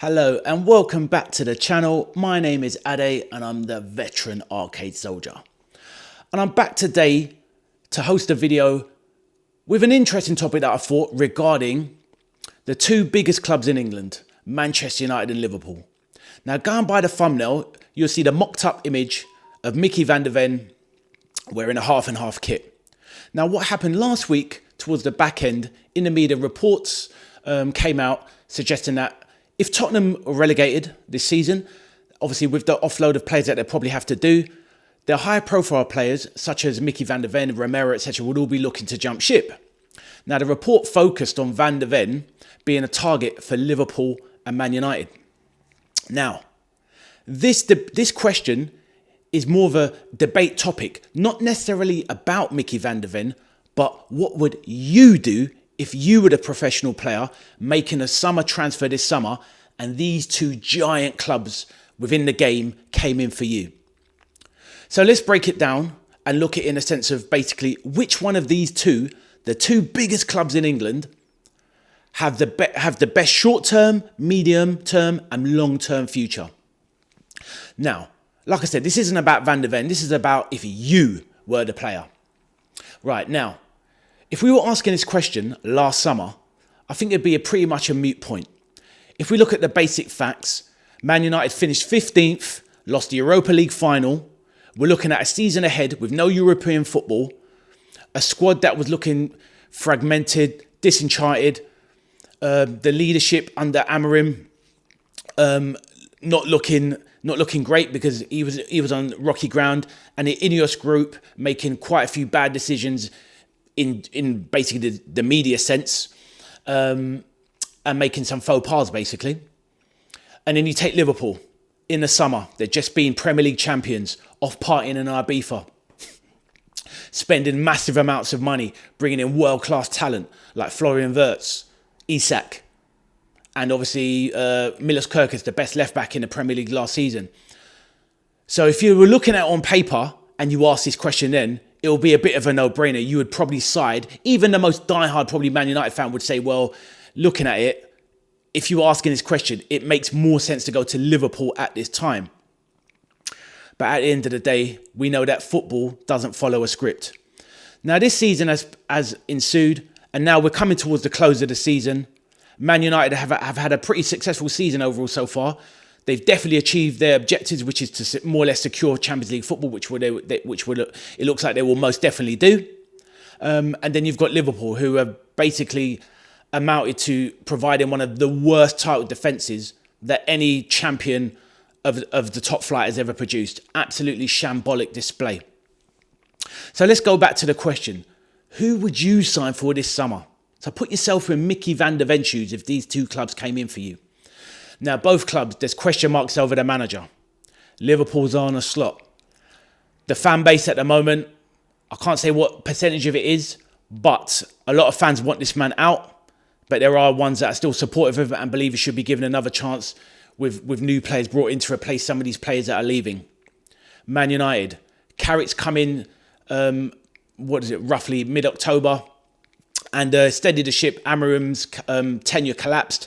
Hello and welcome back to the channel. My name is Ade and I'm the veteran arcade soldier. And I'm back today to host a video with an interesting topic that I thought regarding the two biggest clubs in England, Manchester United and Liverpool. Now, going by the thumbnail, you'll see the mocked up image of Micky Van De Ven wearing a half and half kit. Now, what happened last week towards the back end in the media, reports came out suggesting that if Tottenham are relegated this season, obviously with the offload of players that they probably have to do, their higher profile players such as Micky Van De Ven, Romero, etc. would all be looking to jump ship. Now, the report focused on Van De Ven being a target for Liverpool and Man United. Now, this question is more of a debate topic, not necessarily about Micky Van De Ven, but what would you do if you were the professional player making a summer transfer this summer and these two giant clubs within the game came in for you? So let's break it down and look at it in a sense of basically which one of these two, the two biggest clubs in England, have the best short-term, medium-term and long-term future. Now, like I said, this isn't about Van De Ven. This is about if you were the player. Right, now, if we were asking this question last summer, I think it'd be pretty much a moot point. If we look at the basic facts, Man United finished 15th, lost the Europa League final. We're looking at a season ahead with no European football, a squad that was looking fragmented, disenchanted, the leadership under Amorim not looking great because he was on rocky ground, and the Ineos group making quite a few bad decisions in basically the media sense, and making some faux pas basically. And then you take Liverpool in the summer, they're just being Premier League champions, off partying in Ibiza, spending massive amounts of money, bringing in world-class talent like Florian Wirtz, Isak, and obviously Milos Kerkez, the best left-back in the Premier League last season. So if you were looking at it on paper and you asked this question then, it will be a bit of a no-brainer. You would probably side, even the most diehard probably Man United fan would say, well, looking at it, if you were asking this question, it makes more sense to go to Liverpool at this time. But at the end of the day, we know that football doesn't follow a script. Now, this season has ensued, and now we're coming towards the close of the season. Man United have had a pretty successful season overall so far. They've definitely achieved their objectives, which is to more or less secure Champions League football, which it looks like they will most definitely do. And then you've got Liverpool, who have basically amounted to providing one of the worst title defences that any champion of the top flight has ever produced. Absolutely shambolic display. So let's go back to the question. Who would you sign for this summer? So put yourself in Micky Van De Ven shoes if these two clubs came in for you. Now, both clubs, there's question marks over the manager. Liverpool's Arne Slot. The fan base at the moment, I can't say what percentage of it is, but a lot of fans want this man out. But there are ones that are still supportive of it and believe he should be given another chance with new players brought in to replace some of these players that are leaving. Man United. Carrick's come in, roughly mid-October, and steadied the ship. Amorim's tenure collapsed.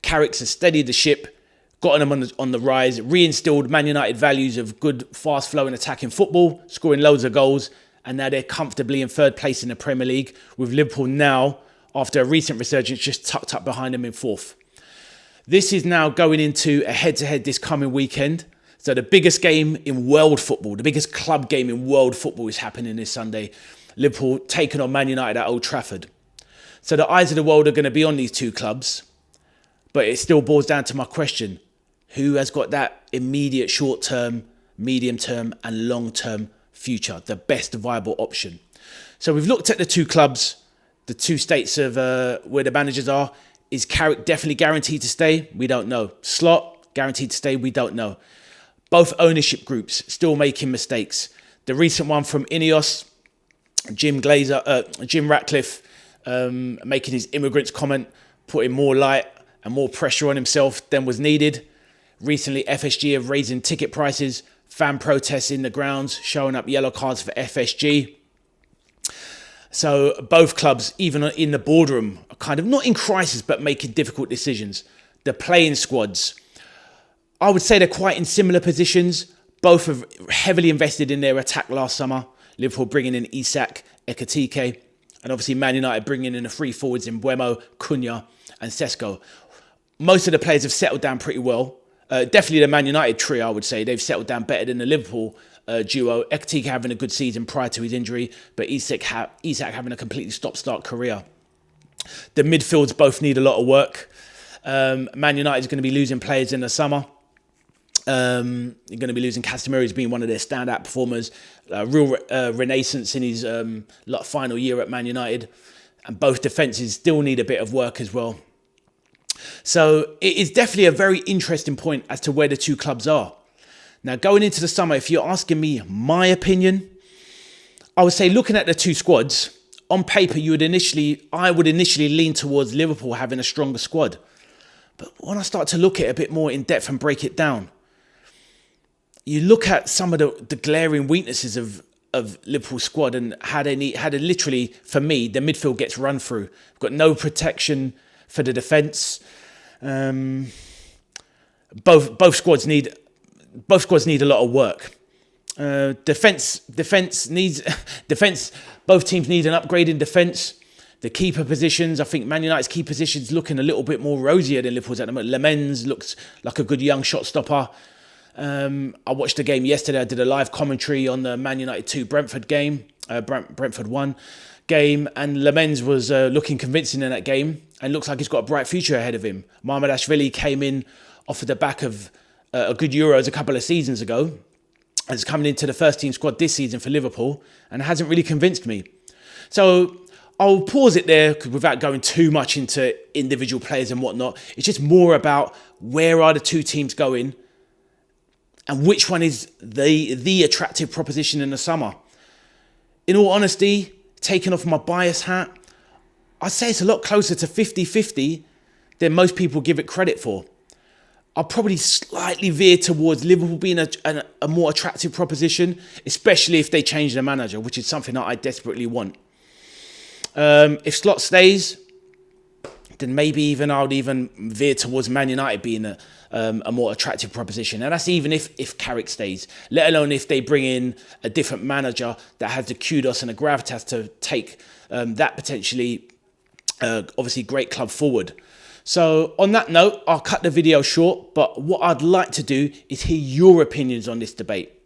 Carrick's has steadied the ship, gotten them on the rise, reinstilled Man United values of good, fast-flowing attacking football, scoring loads of goals, and now they're comfortably in third place in the Premier League, with Liverpool now, after a recent resurgence, just tucked up behind them in fourth. This is now going into a head-to-head this coming weekend. So the biggest game in world football, the biggest club game in world football is happening this Sunday. Liverpool taking on Man United at Old Trafford. So the eyes of the world are going to be on these two clubs. But it still boils down to my question. Who has got that immediate short-term, medium-term and long-term future? The best viable option. So we've looked at the two clubs, the two states of where the managers are. Is Carrick definitely guaranteed to stay? We don't know. Slot, guaranteed to stay? We don't know. Both ownership groups still making mistakes. The recent one from Ineos, Jim Ratcliffe making his immigrants comment, putting more light and more pressure on himself than was needed. Recently, FSG have raising ticket prices, fan protests in the grounds, showing up yellow cards for FSG. So both clubs, even in the boardroom, are kind of not in crisis, but making difficult decisions. the playing squads, I would say they're quite in similar positions. Both have heavily invested in their attack last summer. Liverpool bringing in Isak, Ekitike, and obviously Man United bringing in the three forwards in Mbeumo, Cunha and Sesko. Most of the players have settled down pretty well. Definitely the Man United trio, I would say. They've settled down better than the Liverpool duo. Ekitike having a good season prior to his injury, but Isak having a completely stop-start career. The midfields both need a lot of work. Man United is going to be losing players in the summer. You're going to be losing Casemiro, who's been one of their standout performers. Real renaissance in his final year at Man United. And both defences still need a bit of work as well. So it is definitely a very interesting point as to where the two clubs are. Now, going into the summer, if you're asking me my opinion, I would say looking at the two squads, on paper, I would initially lean towards Liverpool having a stronger squad. But when I start to look at it a bit more in depth and break it down, you look at some of the glaring weaknesses of Liverpool's squad and how they literally, for me, the midfield gets run through. We've got no protection for the defence. Both squads need a lot of work. Defence. Both teams need an upgrade in defence. The keeper positions, I think Man United's key positions looking a little bit more rosier than Liverpool's at the moment. Lemens looks like a good young shot stopper. I watched the game yesterday. I did a live commentary on the Man United 2 Brentford game, Brentford 1 game, and Lemens was looking convincing in that game and looks like he's got a bright future ahead of him. Mamardashvili came in off of the back of a good Euros a couple of seasons ago, and is coming into the first team squad this season for Liverpool and hasn't really convinced me. So I'll pause it there without going too much into individual players and whatnot. It's just more about where are the two teams going and which one is the attractive proposition in the summer. In all honesty, taking off my bias hat, I'd say it's a lot closer to 50-50 than most people give it credit for. I'll probably slightly veer towards Liverpool being a more attractive proposition, especially if they change the manager, which is something that I desperately want. If Slot stays, then maybe I would even veer towards Man United being a more attractive proposition. And that's even if Carrick stays, let alone if they bring in a different manager that has the kudos and the gravitas to take that potentially, obviously, great club forward. So on that note, I'll cut the video short, but what I'd like to do is hear your opinions on this debate.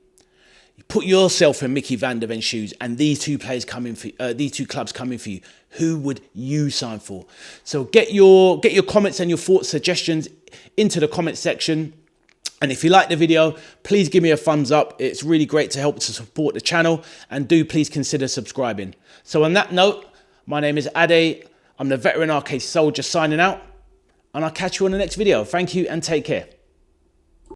Put yourself in Micky Van De Ven's shoes and these two clubs coming for you. Who would you sign for? So get your comments and your thoughts, suggestions into the comment section. And if you like the video, please give me a thumbs up. It's really great to help to support the channel, and do please consider subscribing. So on that note, my name is Ade. I'm the Veteran Arcade Soldier signing out, and I'll catch you on the next video. Thank you and take care.